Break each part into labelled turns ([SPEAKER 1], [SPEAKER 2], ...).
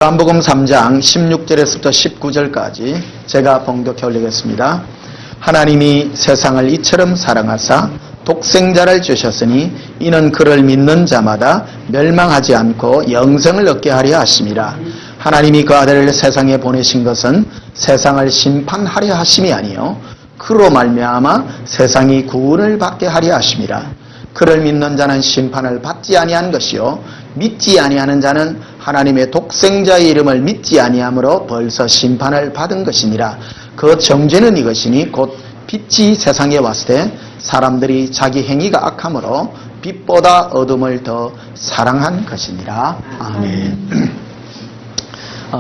[SPEAKER 1] 요한복음 3장 16절에서부터 19절까지 제가 봉독해 올리겠습니다. 하나님이 세상을 이처럼 사랑하사 독생자를 주셨으니 이는 그를 믿는 자마다 멸망하지 않고 영생을 얻게 하려 하심이라. 하나님이 그 아들을 세상에 보내신 것은 세상을 심판하려 하심이 아니요 그로 말미암아 세상이 구원을 받게 하려 하심이라. 그를 믿는 자는 심판을 받지 아니한 것이요 믿지 아니하는 자는 하나님의 독생자의 이름을 믿지 아니함으로 벌써 심판을 받은 것이니라. 그 정죄는 이것이니 곧 빛이 세상에 왔을 때 사람들이 자기 행위가 악함으로 빛보다 어둠을 더 사랑한 것이니라. 아멘.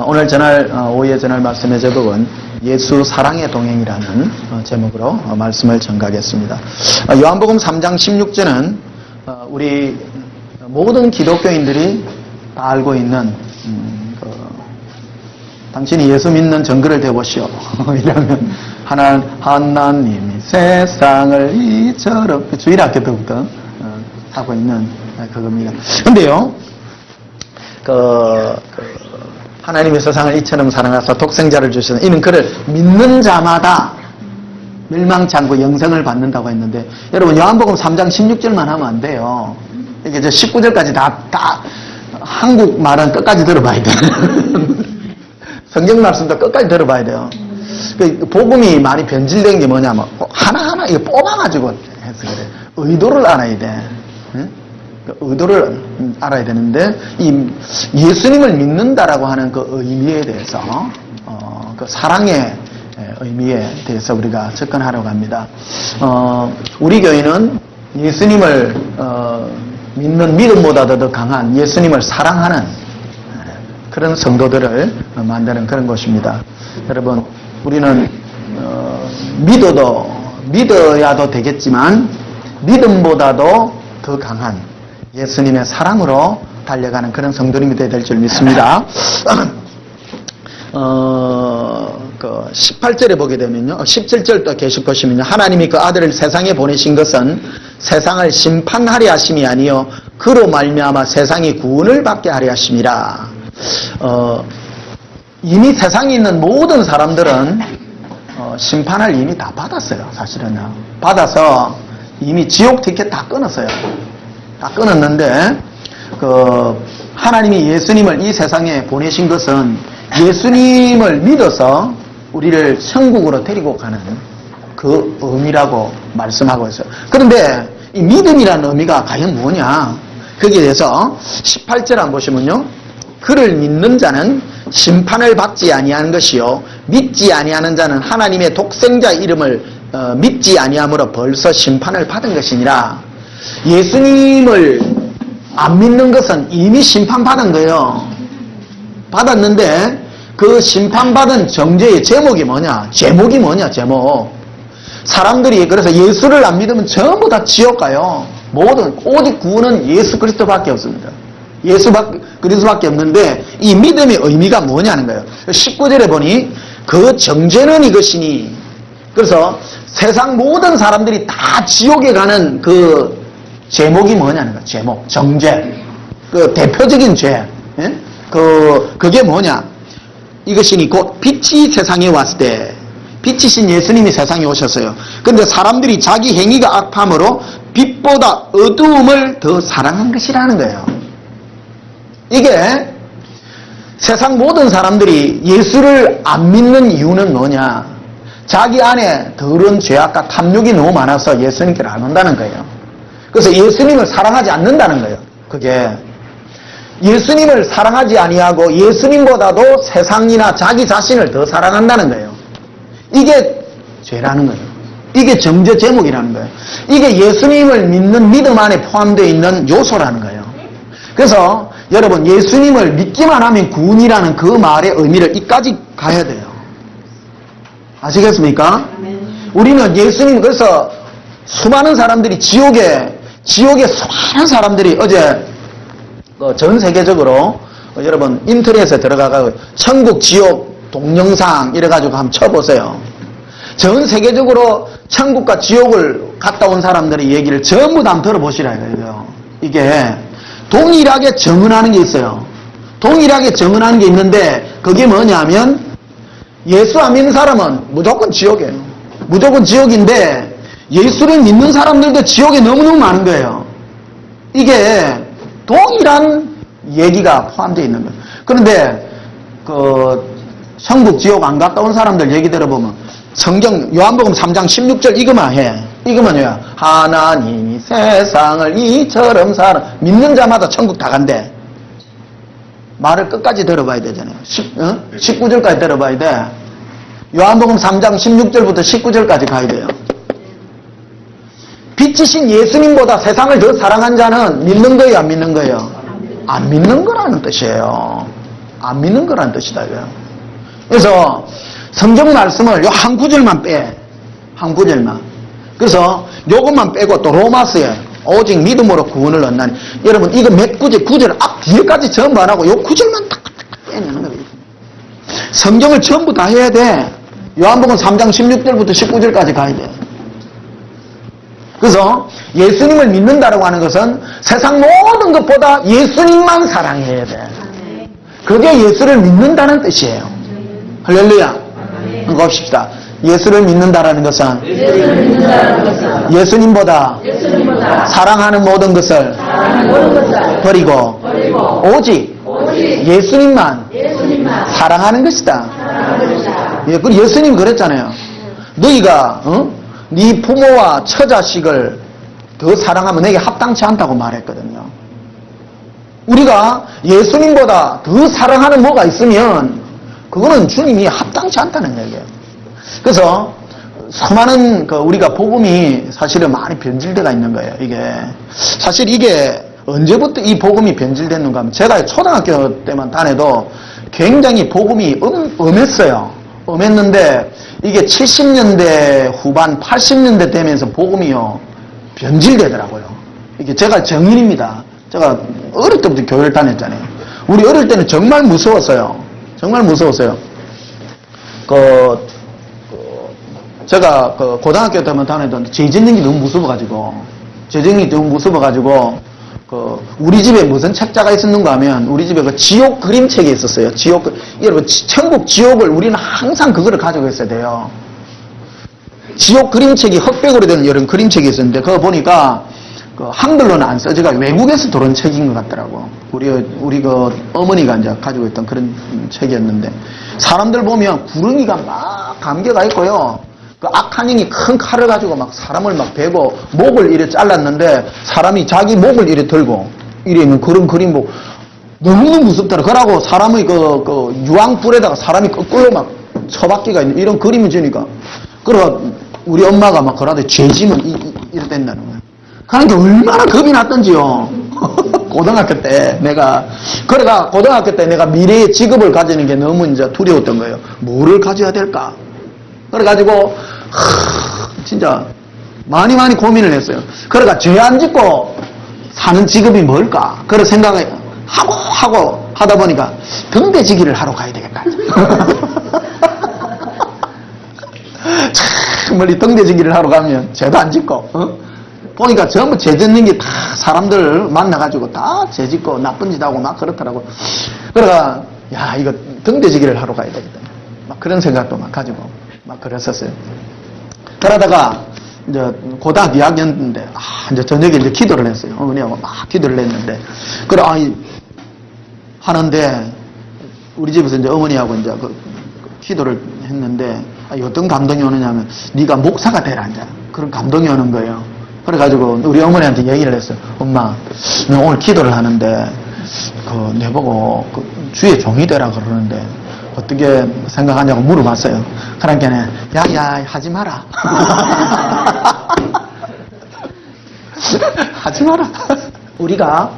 [SPEAKER 1] 오늘 전할 오후에 전할 말씀의 제목은 예수 사랑의 동행이라는 제목으로 말씀을 전가하겠습니다. 요한복음 3장 16절은 우리 모든 기독교인들이 다 알고 있는 당신이 예수 믿는 정글을 대보시오 이러면 하나님이 세상을 이처럼 주일학교 때부터 하고 있는 그겁니다. 근데요 하나님의 세상을 이처럼 사랑하사 독생자를 주시는 이는 그를 믿는 자마다 멸망치 않고 영생을 받는다고 했는데, 여러분 요한복음 3장 16절만 하면 안 돼요. 이게 19절까지 다 한국말은 끝까지 들어봐야 돼요. 성경 말씀도 끝까지 들어봐야 돼요. 복음이 많이 변질된 게 뭐냐면 하나하나 이거 뽑아가지고 해서 그래. 의도를 알아야 돼. 의도를 알아야 되는데, 이 예수님을 믿는다라고 하는 그 의미에 대해서 그 사랑의 의미에 대해서 우리가 접근하려고 합니다. 우리 교회는 예수님을 믿는 믿음보다도 더 강한 예수님을 사랑하는 그런 성도들을 만드는 그런 곳입니다. 여러분, 우리는 믿어야도 되겠지만 믿음보다도 더 강한 예수님의 사랑으로 달려가는 그런 성도님이 되어야 될 줄 믿습니다. 18절에 보게 되면요, 17절도 계속 보시면요, 하나님이 그 아들을 세상에 보내신 것은 세상을 심판하려 하심이 아니요 그로 말미암아 세상이 구원을 받게 하려 하심이라. 이미 세상에 있는 모든 사람들은 심판을 이미 다 받았어요. 사실은요, 받아서 이미 지옥 티켓 다 끊었어요. 다 끊었는데, 하나님이 예수님을 이 세상에 보내신 것은 예수님을 믿어서 우리를 천국으로 데리고 가는 그 의미라고 말씀하고 있어요. 그런데 이 믿음이라는 의미가 과연 뭐냐? 거기에 대해서 18절 한번 보시면요, 그를 믿는 자는 심판을 받지 아니하는 것이요 믿지 아니하는 자는 하나님의 독생자 이름을 믿지 아니함으로 벌써 심판을 받은 것이니라. 예수님을 안 믿는 것은 이미 심판받은 거예요. 받았는데 그 심판받은 정죄의 제목이 뭐냐? 제목이 뭐냐? 제목. 사람들이 그래서 예수를 안 믿으면 전부 다 지옥 가요. 모든 오직 구원은 예수 그리스도밖에 없습니다. 예수 그리스도밖에 없는데 이 믿음의 의미가 뭐냐는 거예요. 19절에 보니 그 정죄는 이것이니, 그래서 세상 모든 사람들이 다 지옥에 가는 그 제목이 뭐냐는 거예요. 제목, 정죄. 그 대표적인 죄. 예? 그게 뭐냐? 이것이니 곧 빛이 세상에 왔을 때, 빛이신 예수님이 세상에 오셨어요. 그런데 사람들이 자기 행위가 악함으로 빛보다 어두움을 더 사랑한 것이라는 거예요. 이게 세상 모든 사람들이 예수를 안 믿는 이유는 뭐냐? 자기 안에 더러운 죄악과 탐욕이 너무 많아서 예수님께를 안 온다는 거예요. 그래서 예수님을 사랑하지 않는다는 거예요. 그게 예수님을 사랑하지 아니하고 예수님보다도 세상이나 자기 자신을 더 사랑한다는 거예요. 이게 죄라는 거예요. 이게 정죄 제목이라는 거예요. 이게 예수님을 믿는 믿음 안에 포함되어 있는 요소라는 거예요. 그래서 여러분, 예수님을 믿기만 하면 구원이라는 그 말의 의미를 이까지 가야 돼요. 아시겠습니까? 우리는 예수님, 그래서 수많은 사람들이 지옥에 수많은 사람들이 어제 전 세계적으로 여러분 인터넷에 들어가서 천국 지옥 동영상 이래가지고 한번 쳐보세요. 전 세계적으로 천국과 지옥을 갔다 온 사람들의 얘기를 전부 다 한번 들어보시라 이거예요. 이게 동일하게 정언하는 게 있어요. 동일하게 정언하는 게 있는데 그게 뭐냐면 예수 안 믿는 사람은 무조건 지옥이에요. 무조건 지옥인데 예수를 믿는 사람들도 지옥에 너무너무 많은 거예요. 이게 동일한 얘기가 포함되어 있는 거예요. 그런데 천국 지옥 안 갔다 온 사람들 얘기 들어보면 성경 요한복음 3장 16절 이거만 해. 이거만 해요. 하나님이 세상을 이처럼 믿는 자마다 천국 다 간대. 말을 끝까지 들어봐야 되잖아요. 19절까지 들어봐야 돼. 요한복음 3장 16절부터 19절까지 가야 돼요. 빛이신 예수님보다 세상을 더 사랑한 자는 믿는 거예요, 안 믿는 거예요? 안 믿는 거라는 뜻이에요. 안 믿는 거라는 뜻이다, 이거요. 그래서 성경 말씀을 요 한 구절만 빼. 한 구절만. 그래서 요것만 빼고 또 로마서에 오직 믿음으로 구원을 얻나니. 여러분, 이거 몇 구절 앞 뒤에까지 전부 안 하고 요 구절만 딱 빼내는 거예요. 성경을 전부 다 해야 돼. 요한복음 3장 16절부터 19절까지 가야 돼. 그래서 예수님을 믿는다라고 하는 것은 세상 모든 것보다 예수님만 사랑해야 돼. 그게 예수를 믿는다는 뜻이에요. 할렐루야. 한번 봅시다. 예수를 믿는다라는 것은 예수님보다 사랑하는 모든 것을 버리고 오직 예수님만 사랑하는 것이다. 예수님 그랬잖아요. 너희가 네 부모와 처자식을 더 사랑하면 내게 합당치 않다고 말했거든요. 우리가 예수님보다 더 사랑하는 뭐가 있으면 그거는 주님이 합당치 않다는 얘기예요. 그래서 수많은 우리가 복음이 사실은 많이 변질되어 있는 거예요. 사실 이게 언제부터 이 복음이 변질됐는가 하면 제가 초등학교 때만 다녀도 굉장히 복음이 엄했어요. 엄했는데 이게 70년대 후반 80년대 되면서 복음이요 변질되더라고요. 이게 제가 정인입니다. 제가 어릴 때부터 교회를 다녔잖아요. 우리 어릴 때는 정말 무서웠어요. 정말 무서웠어요. 제가 고등학교 때만 다녔던 재정이 너무 무서워가지고 우리 집에 무슨 책자가 있었는가 하면 우리 집에 지옥 그림책이 있었어요. 여러분 천국 지옥을 우리는 항상 그거를 가지고 있어야 돼요. 지옥 그림책이 흑백으로 된 이런 그림책이 있었는데 그거 보니까 한글로는 안 써지가 외국에서 들어온 책인 것 같더라고. 우리 어머니가 이제 가지고 있던 그런 책이었는데 사람들 보면 구렁이가 막 감겨가 있고요. 악한 영이 큰 칼을 가지고 막 사람을 막 베고 목을 이래 잘랐는데 사람이 자기 목을 이래 들고 이래 있는 그런 그림 보고 너무너무 무섭더라. 그러고 사람의 유황불에다가 사람이 거꾸로 막 처박기가 있는 이런 그림을 지니까 그러고 우리 엄마가 막 그러는데 죄지면 이래 된다는 거야. 그러니까 얼마나 겁이 났던지요. 고등학교 때 내가 미래의 직업을 가지는 게 너무 이제 두려웠던 거예요. 뭐를 가져야 될까? 그래가지고 진짜 많이 고민을 했어요. 그러니까 죄 안 짓고 사는 직업이 뭘까? 그런 생각을 하고 하다 보니까 등대지기를 하러 가야 되겠다. 참 멀리 등대지기를 하러 가면 죄도 안 짓고 보니까 전부 죄 짓는 게 다 사람들 만나가지고 다 죄 짓고 나쁜 짓 하고 막 그렇더라고. 그러니까 야 이거 등대지기를 하러 가야 되겠다. 막 그런 생각도 막 가지고 막 그랬었어요. 그러다가 이제 고등학교 2학년인데 이제 저녁에 이제 기도를 했어요. 어머니하고 막 기도를 했는데 하는데 우리 집에서 이제 어머니하고 이제 기도를 했는데 어떤 감동이 오느냐면 네가 목사가 되라 이제 그런 감동이 오는 거예요. 그래가지고 우리 어머니한테 얘기를 했어요. 엄마, 내가 오늘 기도를 하는데 내보고 주의 종이 되라 그러는데 어떻게 생각하냐고 물어봤어요. 그러니까 야야 하지 마라. 하지 마라. 우리가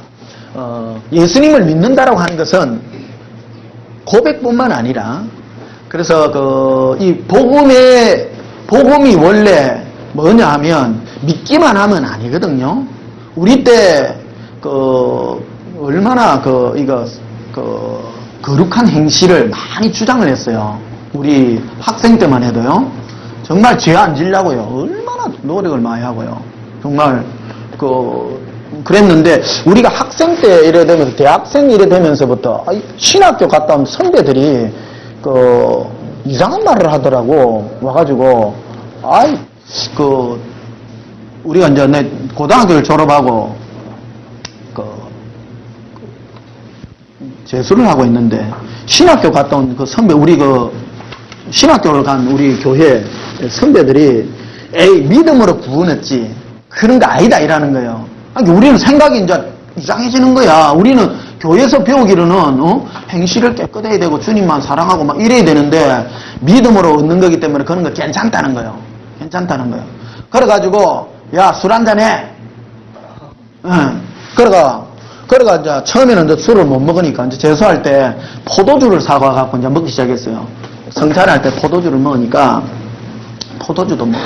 [SPEAKER 1] 예수님을 믿는다라고 하는 것은 고백뿐만 아니라 그래서 이 복음이 원래 뭐냐 하면 믿기만 하면 아니거든요. 우리 때 얼마나 거룩한 행실을 많이 주장을 했어요. 우리 학생 때만 해도요. 정말 죄 안 지려고요. 얼마나 노력을 많이 하고요. 정말 그랬는데 우리가 학생 때 이래 되면서 대학생 이래 되면서부터 신학교 갔다 온 선배들이 이상한 말을 하더라고. 와가지고 우리가 이제 내 고등학교를 졸업하고 재수를 하고 있는데 신학교 갔다 온 그 선배 우리 신학교를 간 우리 교회 선배들이 믿음으로 구원했지 그런 거 아니다 이라는 거예요. 우리는 생각이 이제 이상해지는 거야. 우리는 교회에서 배우기로는 행실을 깨끗해야 되고 주님만 사랑하고 막 이래야 되는데 믿음으로 얻는 거기 때문에 그런 거 괜찮다는 거예요. 괜찮다는 거예요. 그래가지고 야, 술 한잔 해. 그래가 이제 처음에는 이제 술을 못 먹으니까 이제 재수할 때 포도주를 사가갖고 이제 먹기 시작했어요. 성찬할 때 포도주를 먹으니까 포도주도 먹고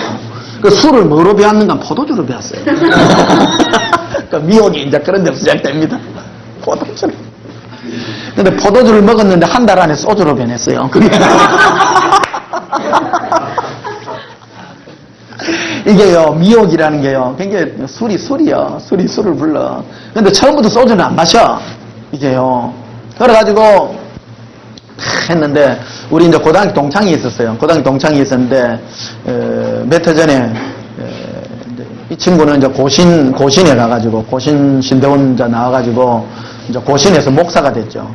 [SPEAKER 1] 그 술을 뭐로 배웠는가 포도주로 배웠어요. 그 미혹이 이제 그런 데서 시작됩니다. 포도주를. 근데 포도주를 먹었는데 한 달 안에 소주로 변했어요. 이게요, 미혹이라는 게요, 굉장히 술이요. 술이 술을 불러. 근데 처음부터 소주는 안 마셔. 이게요. 그래가지고, 했는데, 우리 이제 고등학교 동창이 있었어요. 고등학교 동창이 있었는데, 몇 해 전에, 이 친구는 이제 고신에 가가지고, 고신 신대원 이제 나와가지고, 이제 고신에서 목사가 됐죠.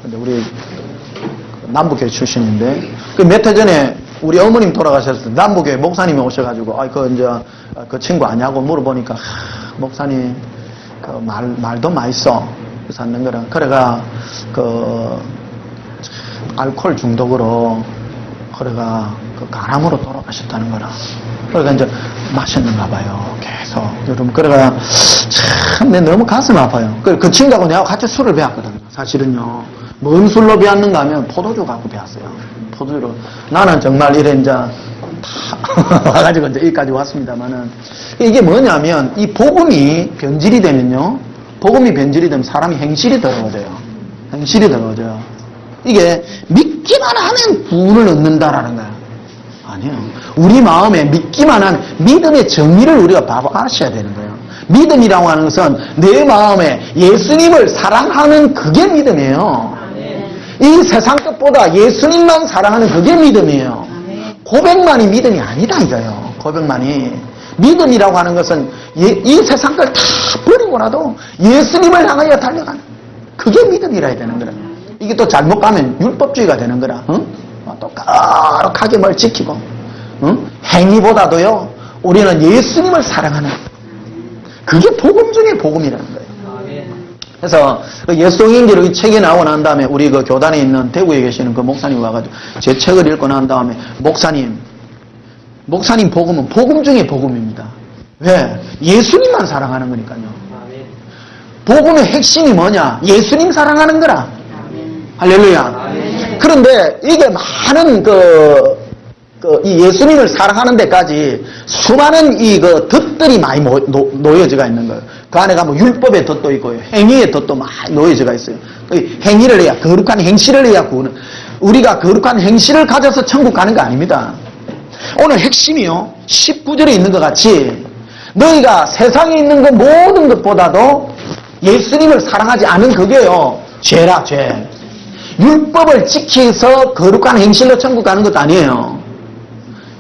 [SPEAKER 1] 근데 우리 남부교회 출신인데, 그 몇 해 전에 우리 어머님 돌아가셨을 때 남부교회 목사님이 오셔가지고, 그 친구 아냐고 물어보니까, 목사님, 말도 맛있어. 그래서 하는 거라. 그래가, 알코올 중독으로, 그래가, 간암으로 돌아가셨다는 거라. 그러니까 이제 마셨는가 봐요. 계속. 여러분, 그래가, 참, 너무 가슴 아파요. 그 친구하고 내가 같이 술을 배웠거든요. 사실은요. 뭔 술로 배웠는가 하면 포도주 갖고 배웠어요. 포도주로. 나는 정말 이래 이제 다 와가지고 이제 여기까지 왔습니다만은 이게 뭐냐면 이 복음이 변질이 되면요. 복음이 변질이 되면 사람이 행실이 더러워져요. 행실이 더러워져요. 이게 믿기만 하면 구원을 얻는다라는 거예요. 아니에요. 우리 마음에 믿기만 한 믿음의 정의를 우리가 바로 아셔야 되는 거예요. 믿음이라고 하는 것은 내 마음에 예수님을 사랑하는 그게 믿음이에요. 이 세상 것보다 예수님만 사랑하는 그게 믿음이에요. 고백만이 믿음이 아니다 이거예요. 고백만이. 믿음이라고 하는 것은 이 세상 걸 다 버리고라도 예수님을 향하여 달려가는 그게 믿음이라 해야 되는 거라. 이게 또 잘못 가면 율법주의가 되는 거라. 또 거룩하게 뭘 지키고 행위보다도요 우리는 예수님을 사랑하는 그게 복음 중에 복음이라는 거예요. 그래서 예수동인기로 이 책이 나오고 난 다음에 우리 그 교단에 있는 대구에 계시는 그 목사님 와가지고 제 책을 읽고 난 다음에 목사님 복음은 복음 중에 복음입니다. 왜? 예수님만 사랑하는 거니까요. 복음의 핵심이 뭐냐? 예수님 사랑하는 거라. 할렐루야. 그런데 이게 많은 이 예수님을 사랑하는 데까지 수많은 덫들이 많이 놓여져가 있는 거예요. 그 안에 가면 율법의 덫도 있고요. 행위의 덫도 많이 놓여져가 있어요. 행위를 해야, 거룩한 행실을 해야 구원은. 우리가 거룩한 행실을 가져서 천국 가는 거 아닙니다. 오늘 핵심이요. 19절에 있는 것 같이 너희가 세상에 있는 것 모든 것보다도 예수님을 사랑하지 않은 그게요. 죄라, 죄. 율법을 지켜서 거룩한 행실로 천국 가는 것도 아니에요.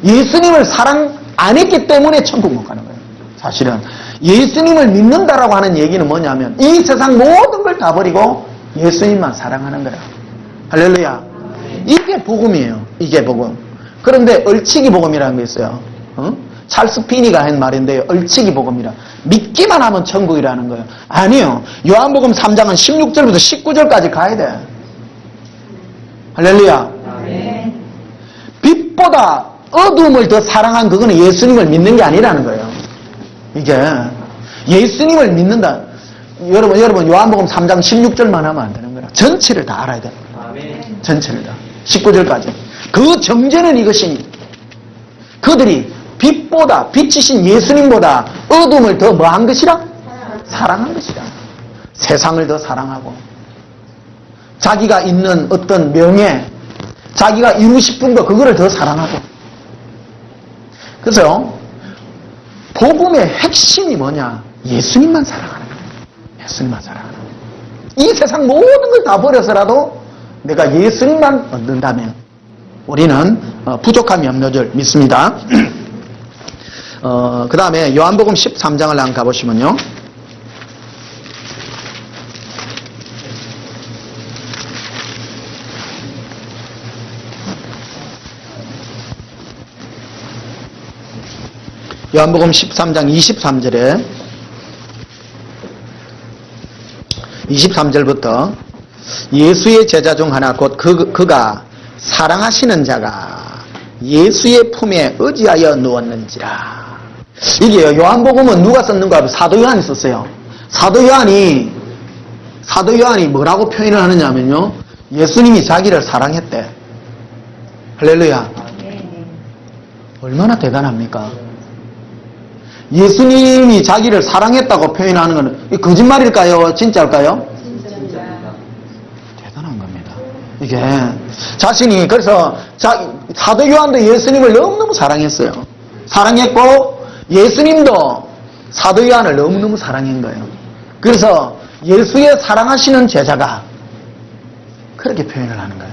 [SPEAKER 1] 예수님을 사랑 안 했기 때문에 천국 못 가는 거예요. 사실은 예수님을 믿는다라고 하는 얘기는 뭐냐면 이 세상 모든 걸 다 버리고 예수님만 사랑하는 거예요. 할렐루야. 이게 복음이에요. 이게 복음. 그런데 얼치기 복음이라는 게 있어요. 찰스 피니가 한 말인데요. 얼치기 복음이라. 믿기만 하면 천국이라는 거예요. 아니요. 요한복음 3장은 16절부터 19절까지 가야 돼. 할렐루야. 빛보다 어둠을 더 사랑한 그거는 예수님을 믿는 게 아니라는 거예요. 이게 예수님을 믿는다. 여러분 요한복음 3장 16절만 하면 안 되는 거라. 전체를 다 알아야 돼. 전체를 다. 19절까지. 그 정죄는 이것이니 그들이 빛보다 빛이신 예수님보다 어둠을 더 뭐한 것이라? 사랑한 것이라. 세상을 더 사랑하고 자기가 있는 어떤 명예, 자기가 이루고 싶은 거 그거를 더 사랑하고. 그래서 복음의 핵심이 뭐냐? 예수님만 사랑하는 거예요. 예수님만 사랑하는 거예요. 이 세상 모든 걸 다 버려서라도 내가 예수님만 얻는다면 우리는 부족함이 없는 줄 믿습니다. 그 다음에 요한복음 13장을 한번 가보시면요. 요한복음 13장 23절부터 예수의 제자 중 하나 곧 그가 사랑하시는 자가 예수의 품에 의지하여 누웠는지라. 이게요, 요한복음은 누가 썼는가 하면 사도 요한이 썼어요. 사도 요한이 뭐라고 표현을 하느냐면요, 예수님이 자기를 사랑했대. 할렐루야. 얼마나 대단합니까? 예수님이 자기를 사랑했다고 표현하는 것은 거짓말일까요? 진짜일까요? 대단한 겁니다. 이게 자신이 그래서 사도 요한도 예수님을 너무너무 사랑했어요. 사랑했고 예수님도 사도 요한을 너무너무 사랑한 거예요. 그래서 예수의 사랑하시는 제자가 그렇게 표현을 하는 거예요.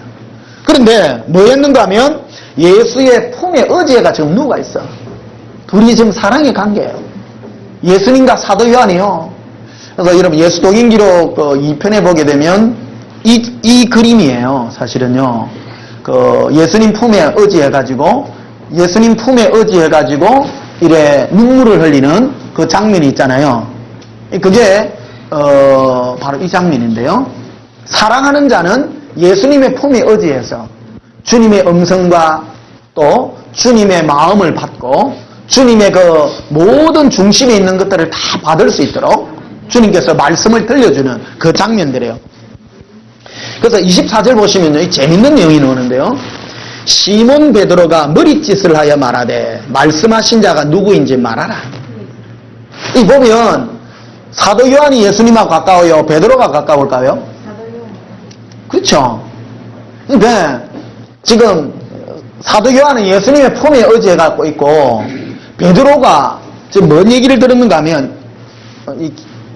[SPEAKER 1] 그런데 뭐 했는가 하면 예수의 품에 의지해가 지금 누가 있어. 둘이 지금 사랑의 관계예요. 예수님과 사도 요한이요. 그래서 여러분 예수독인기록 2편에 보게 되면 이 그림이에요. 사실은요. 예수님 품에 의지해가지고 이래 눈물을 흘리는 그 장면이 있잖아요. 그게 바로 이 장면인데요. 사랑하는 자는 예수님의 품에 의지해서 주님의 음성과 또 주님의 마음을 받고 주님의 그 모든 중심에 있는 것들을 다 받을 수 있도록 주님께서 말씀을 들려주는 그 장면들이에요. 그래서 24절 보시면요, 재밌는 내용이 나오는데요. 시몬 베드로가 머리짓을 하여 말하되 말씀하신 자가 누구인지 말하라. 이 보면 사도 요한이 예수님하고 가까워요? 베드로가 가까울까요? 사도 요한. 그렇죠. 근데 지금 사도 요한은 예수님의 품에 의지해 갖고 있고 베드로가 지금 뭔 얘기를 들었는가 하면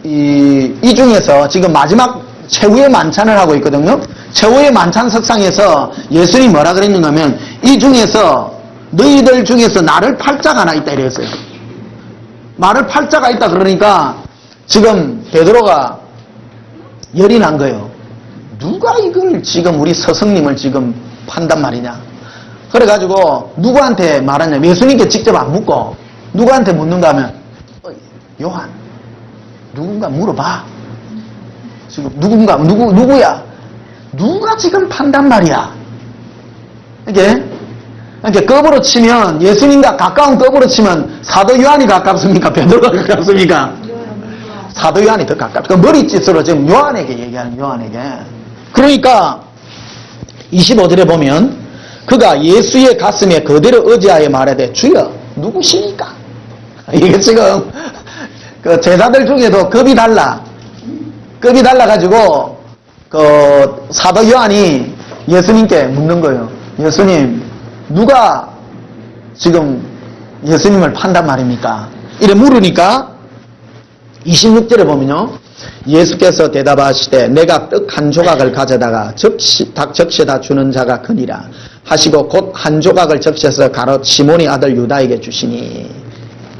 [SPEAKER 1] 이 중에서 지금 마지막 최후의 만찬을 하고 있거든요. 최후의 만찬 석상에서 예수님이 뭐라 그랬는가 하면 이 중에서 너희들 중에서 나를 팔자가 하나 있다 이랬어요. 나를 팔자가 있다 그러니까 지금 베드로가 열이 난 거예요. 누가 이걸 지금 우리 스승님을 지금 판단 말이냐. 그래가지고 누구한테 말하냐. 예수님께 직접 안 묻고 누구한테 묻는가 하면 요한 누군가 물어봐. 지금 누구야? 누가 지금 판단 말이야. 이게 급으로 치면 예수님과 가까운 급으로 치면 사도 요한이 가깝습니까? 베드로가 가깝습니까? 사도 요한이 더 가깝다. 그 머리짓으로 지금 요한에게 얘기하는 요한에게. 그러니까 25절에 보면 그가 예수의 가슴에 그대로 의지하여 말하되 주여 누구십니까? 이게 지금 그 제자들 중에도 급이 달라가지고 그 사도 요한이 예수님께 묻는 거예요. 예수님 누가 지금 예수님을 판단 말입니까? 이래 물으니까 26절에 보면요. 예수께서 대답하시되 내가 떡 한 조각을 가져다가 적시다 주는 자가 그니라 하시고 곧 한 조각을 적셔서 가롯 시몬의 아들 유다에게 주시니.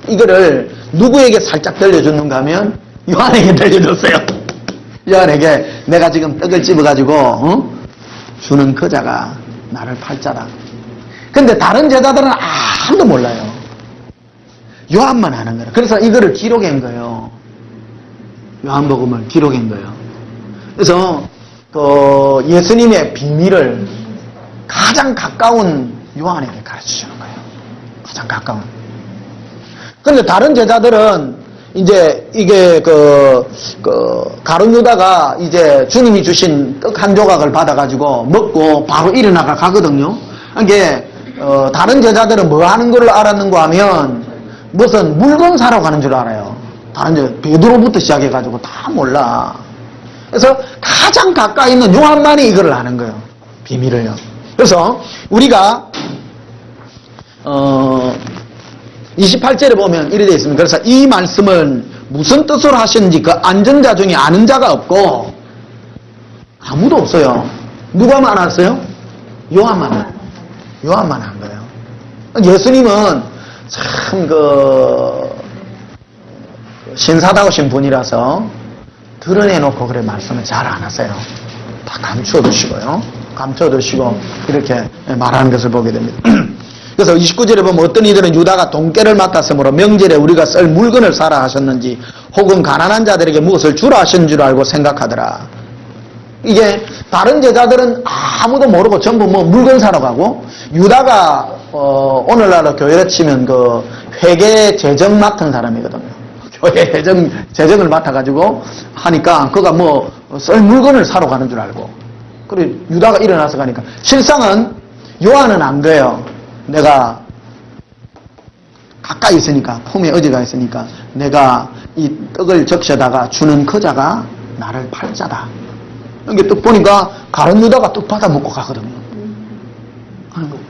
[SPEAKER 1] 이거를 누구에게 살짝 들려줬는가 하면 요한에게 들려줬어요. 요한에게 내가 지금 떡을 집어가지고 주는 그 자가 나를 팔자다. 근데 다른 제자들은 아무도 몰라요. 요한만 아는 거예요. 그래서 이거를 기록한 거예요. 요한복음을 기록한 거예요. 그래서 그 예수님의 비밀을 가장 가까운 요한에게 가르쳐주는 거예요. 가장 가까운. 근데 다른 제자들은 이제 이게 가룟 유다가 이제 주님이 주신 떡 한 조각을 받아가지고 먹고 바로 일어나가 가거든요. 이게 다른 제자들은 뭐 하는 걸 알았는가 하면 무슨 물건 사러 가는 줄 알아요. 다른 제자 베드로부터 시작해가지고 다 몰라. 그래서 가장 가까이 있는 요한만이 이걸 아는 거예요. 비밀을요. 그래서 우리가 28절에 보면 이렇게 되어 있습니다. 그래서 이 말씀은 무슨 뜻으로 하셨는지 그 안전자 중에 아는 자가 없고 아무도 없어요. 누가만 알았어요? 요한만 한 거예요. 예수님은 참 신사다우신 분이라서 드러내놓고 그래 말씀을 잘 안 하세요. 다 감추어 두시고요. 감추어 두시고 이렇게 말하는 것을 보게 됩니다. 그래서 29절에 보면 어떤 이들은 유다가 돈깨를 맡았으므로 명절에 우리가 쓸 물건을 사라 하셨는지 혹은 가난한 자들에게 무엇을 주라 하신 줄 알고 생각하더라. 이게 다른 제자들은 아무도 모르고 전부 뭐 물건 사러 가고 유다가 오늘날로 교회로 치면 그 회계 재정 맡은 사람이거든요. 교회 재정을 맡아가지고 하니까 그가 뭐 쓸 물건을 사러 가는 줄 알고 그래 유다가 일어나서 가니까 실상은 요한은 안 그래요. 내가 가까이 있으니까 품에 의지가 있으니까 내가 이 떡을 적셔다가 주는 그자가 나를 팔자다. 이게 떡 보니까 가룟 유다가 떡 받아 먹고 가거든요. 하는 거예요.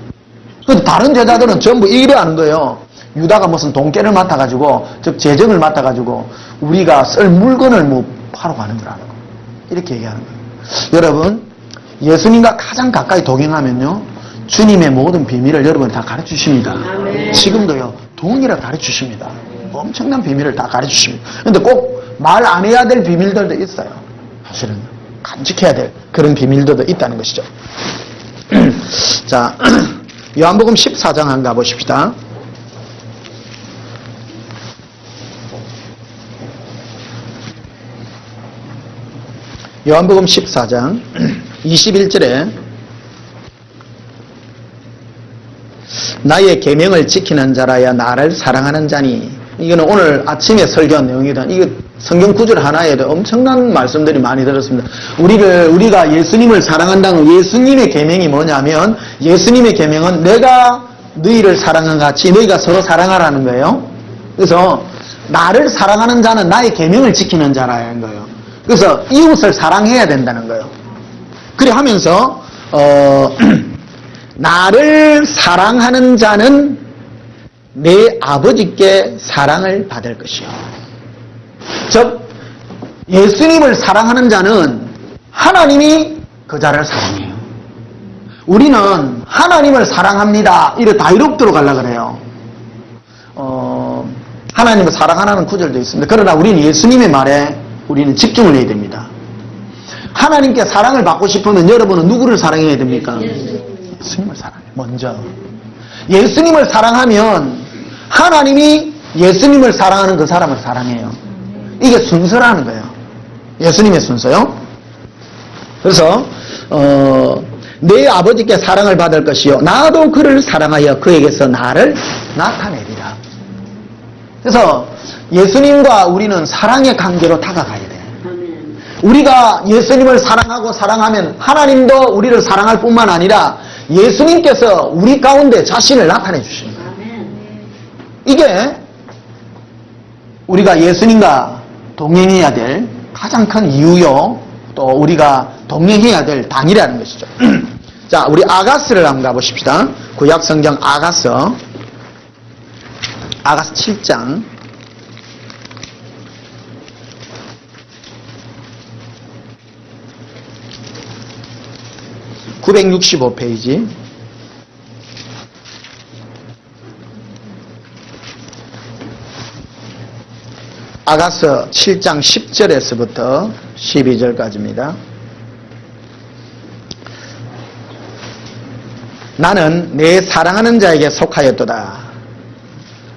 [SPEAKER 1] 근데 다른 제자들은 전부 이래 하는 거예요. 유다가 무슨 돈깨를 맡아가지고 즉 재정을 맡아가지고 우리가 쓸 물건을 뭐 파러 가는 줄 아는 거예요. 이렇게 얘기하는 거예요. 여러분 예수님과 가장 가까이 동행하면요 주님의 모든 비밀을 여러분 다 가르쳐주십니다. 지금도요 동일하게 가르쳐주십니다. 엄청난 비밀을 다 가르쳐주십니다. 근데 꼭 말 안 해야 될 비밀들도 있어요. 사실은 간직해야 될 그런 비밀들도 있다는 것이죠. 자, 요한복음 14장 한번 가보십시다. 요한복음 14장 21절에 나의 계명을 지키는 자라야 나를 사랑하는 자니. 이거는 오늘 아침에 설교한 내용이다. 이거 성경 구절 하나에도 엄청난 말씀들이 많이 들었습니다. 우리가 예수님을 사랑한다는 예수님의 계명이 뭐냐면 예수님의 계명은 내가 너희를 사랑한 같이 너희가 서로 사랑하라는 거예요. 그래서 나를 사랑하는 자는 나의 계명을 지키는 자라는 거예요. 그래서 이웃을 사랑해야 된다는 거예요. 그래 하면서 나를 사랑하는 자는 내 아버지께 사랑을 받을 것이요. 즉 예수님을 사랑하는 자는 하나님이 그 자를 사랑해요. 우리는 하나님을 사랑합니다. 이래 다이렉트로 가려고 그래요. 하나님을 사랑하라는 구절도 있습니다. 그러나 우리는 예수님의 말에 우리는 집중을 해야 됩니다. 하나님께 사랑을 받고 싶으면 여러분은 누구를 사랑해야 됩니까? 예수님을 사랑해요. 먼저. 예수님을 사랑하면 하나님이 예수님을 사랑하는 그 사람을 사랑해요. 이게 순서라는 거예요. 예수님의 순서요. 그래서 내 아버지께 사랑을 받을 것이요 나도 그를 사랑하여 그에게서 나를 나타내리라. 그래서 예수님과 우리는 사랑의 관계로 다가가야 돼요. 우리가 예수님을 사랑하고 사랑하면 하나님도 우리를 사랑할 뿐만 아니라 예수님께서 우리 가운데 자신을 나타내 주십니다. 이게 우리가 예수님과 동행해야 될 가장 큰 이유요. 또 우리가 동행해야 될 단이라는 것이죠. 자, 우리 아가스를 한번 가보십시다. 구약성경 아가서 7장 965페이지 아가서 7장 10절에서부터 12절까지입니다. 나는 내 사랑하는 자에게 속하였도다.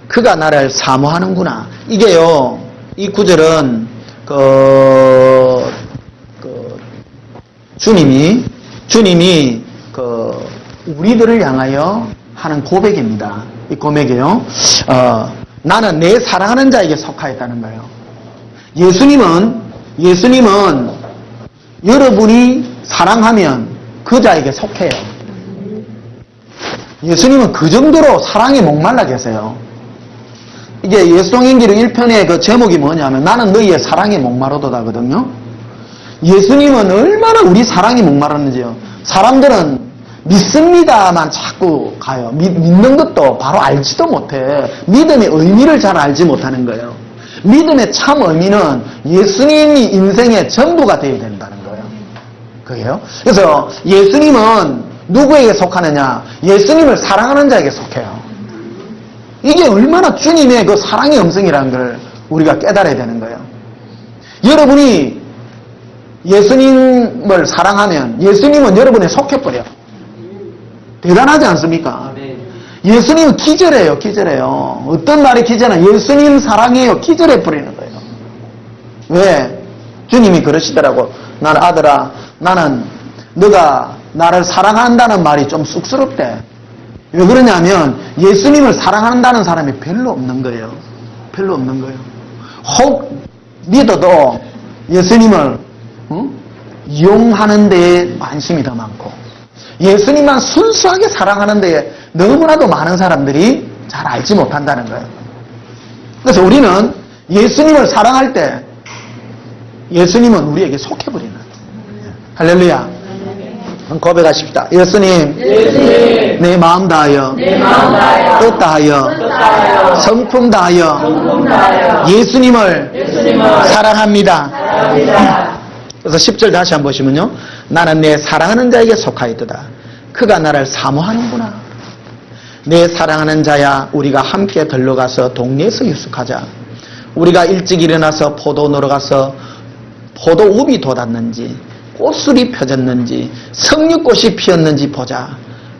[SPEAKER 1] 그가 나를 사모하는구나. 이게요, 이 구절은 주님이 우리들을 향하여 하는 고백입니다. 이 고백이요. 나는 내 사랑하는 자에게 속하였다는 거예요. 예수님은 여러분이 사랑하면 그 자에게 속해요. 예수님은 그 정도로 사랑에 목말라 계세요. 이게 예수동행기록 1편의 그 제목이 뭐냐면 나는 너희의 사랑에 목마르도다거든요. 예수님은 얼마나 우리 사랑이 목마르는지요. 사람들은 믿습니다만 자꾸 가요. 믿는 것도 바로 알지도 못해. 믿음의 의미를 잘 알지 못하는 거예요. 믿음의 참 의미는 예수님이 인생의 전부가 되어야 된다는 거예요. 그게요. 그래서 예수님은 누구에게 속하느냐? 예수님을 사랑하는 자에게 속해요. 이게 얼마나 주님의 그 사랑의 음성이라는 걸 우리가 깨달아야 되는 거예요. 여러분이 예수님을 사랑하면 예수님은 여러분에 속해버려. 대단하지 않습니까? 예수님은 기절해요, 기절해요. 어떤 말이 기절하냐? 예수님 사랑해요, 기절해버리는 거예요. 왜? 주님이 그러시더라고. 나는 아들아, 나는 너가 나를 사랑한다는 말이 좀 쑥스럽대. 왜 그러냐면 예수님을 사랑한다는 사람이 별로 없는 거예요. 별로 없는 거예요. 혹 믿어도 예수님을 이용하는 데에 관심이 더 많고 예수님만 순수하게 사랑하는 데에 너무나도 많은 사람들이 잘 알지 못한다는 거예요. 그래서 우리는 예수님을 사랑할 때 예수님은 우리에게 속해버리는 거예요. 할렐루야. 고백하십시다. 예수님, 내 마음 다하여, 뜻 다하여, 성품 다하여, 예수님을 사랑합니다. 그래서 10절 다시 한번 보시면요. 나는 내 사랑하는 자에게 속하였도다. 그가 나를 사모하는구나. 내 사랑하는 자야, 우리가 함께 들러가서 동네에서 유숙하자. 우리가 일찍 일어나서 포도노로 가서 포도읍이 돋았는지 꽃술이 펴졌는지 석류꽃이 피었는지 보자.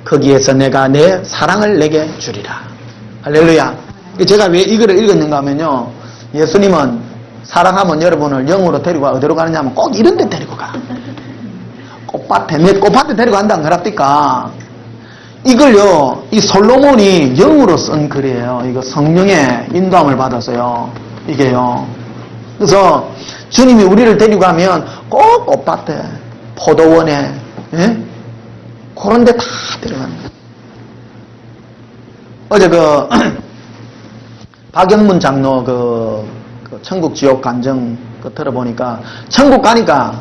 [SPEAKER 1] 거기에서 내가 내 사랑을 내게 주리라. 할렐루야. 제가 왜 이거를 읽었는가 하면요. 예수님은 사랑하면 여러분을 영으로 데리고 어디로 가느냐 하면 꼭 이런 데 데리고 가. 꽃밭에, 내 꽃밭에 데리고 간다는 거랍니까? 이걸요, 이 솔로몬이 영으로 쓴 글이에요. 이거 성령의 인도함을 받아서요. 이게요. 그래서 주님이 우리를 데리고 가면 꼭 꽃밭에, 포도원에, 예? 그런 데 다 데려갑니다. 어제 박영문 장로 천국 지옥 간증 들어보니까 천국 가니까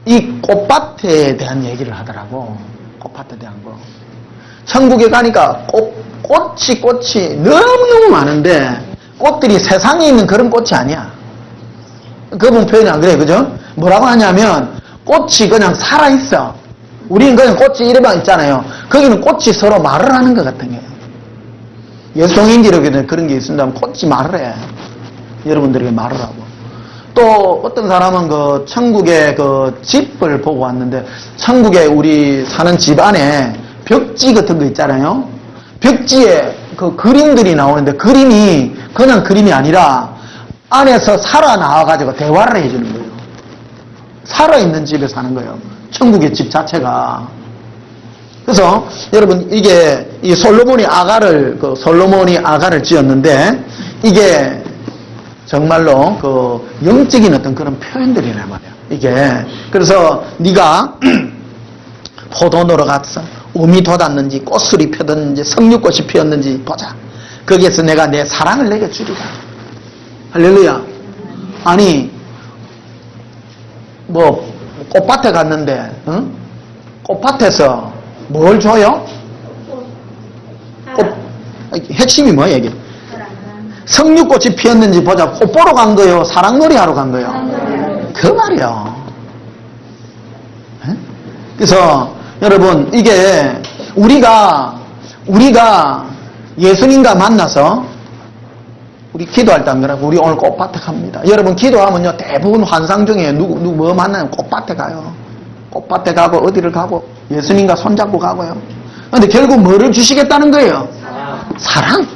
[SPEAKER 1] 이 꽃밭에 대한 얘기를 하더라고. 꽃밭에 대한 거. 천국에 가니까 꽃이 너무너무 많은데 꽃들이 세상에 있는 그런 꽃이 아니야. 그분 표현이 안 그래, 그죠? 뭐라고 하냐면 꽃이 그냥 살아있어. 우리는 그냥 꽃이 이래만 있잖아요. 거기는 꽃이 서로 말을 하는 것 같은 거예요. 예수성인지력에는 그런 게 있습니다만 꽃이 말을 해. 여러분들에게 말을 하고. 또 어떤 사람은 천국의 집을 보고 왔는데 천국에 우리 사는 집 안에 벽지 같은 거 있잖아요. 벽지에 그림들이 나오는데 그림이 그냥 그림이 아니라 안에서 살아나와가지고 대화를 해주는 거예요. 살아있는 집에 사는 거예요. 천국의 집 자체가. 그래서 여러분 이게 이 솔로몬이 아가를 지었는데 이게 정말로 영적인 어떤 그런 표현들이란 말이에요. 이게 그래서 네가 포도노로 갔어. 음이 돋았는지 꽃술이 펴졌는지 석류꽃이 피었는지 보자. 거기에서 내가 내 사랑을 내게 주리라. 할렐루야. 아니 꽃밭에 갔는데 꽃밭에서 뭘 줘요? 핵심이 뭐예요 이게? 석류꽃이 피었는지 보자. 꽃 보러 간 거요? 사랑놀이 하러 간 거요? 그 말이요. 그래서 여러분 이게 우리가 예수님과 만나서 우리 기도할 때 안 그러고 우리 오늘 꽃밭에 갑니다. 여러분 기도하면요 대부분 환상 중에 누구 뭐 만나면 꽃밭에 가요. 꽃밭에 가고 어디를 가고 예수님과 손잡고 가고요. 그런데 결국 뭐를 주시겠다는 거예요? 사랑.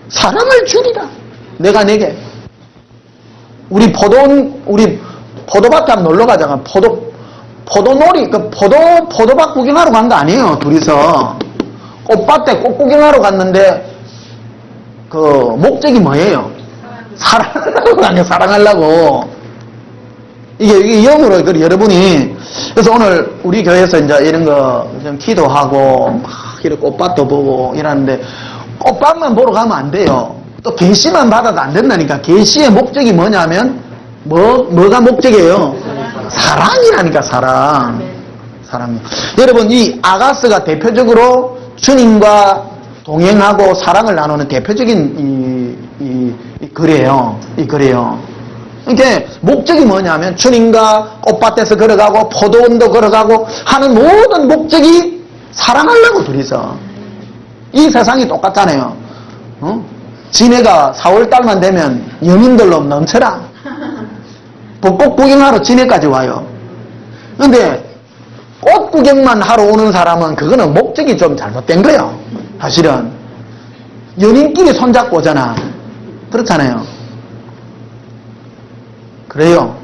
[SPEAKER 1] 사랑을 주리라. 내가 내게. 우리 포도밭에 한번 놀러 가자가 포도놀이 포도밭 구경하러 간 거 아니에요. 둘이서 꽃밭에 꽃 구경하러 갔는데 목적이 뭐예요? 사랑하려고 가는 거예요. 사랑하려고. 이게 영으로 여러분이 그래서 오늘 우리 교회에서 이제 이런 거 좀 기도하고 막 이렇게 꽃밭도 보고 이러는데 꽃밭만 보러 가면 안 돼요. 또 계시만 받아도 안 된다니까. 계시의 목적이 뭐냐면 뭐가 목적이에요? 사랑이라니까. 사랑. 여러분 이 아가스가 대표적으로 주님과 동행하고 사랑을 나누는 대표적인 이 그래요. 이게 목적이 뭐냐면 주님과 꽃밭에서 걸어가고 포도원도 걸어가고 하는 모든 목적이 사랑하려고 둘이서. 이 세상이 똑같잖아요. 진해가 4월달만 되면 연인들로 넘쳐라. 벚꽃 구경하러 진해까지 와요. 근데 꽃 구경만 하러 오는 사람은 그거는 목적이 좀 잘못된 거예요. 사실은 연인끼리 손잡고 오잖아. 그렇잖아요. 그래요.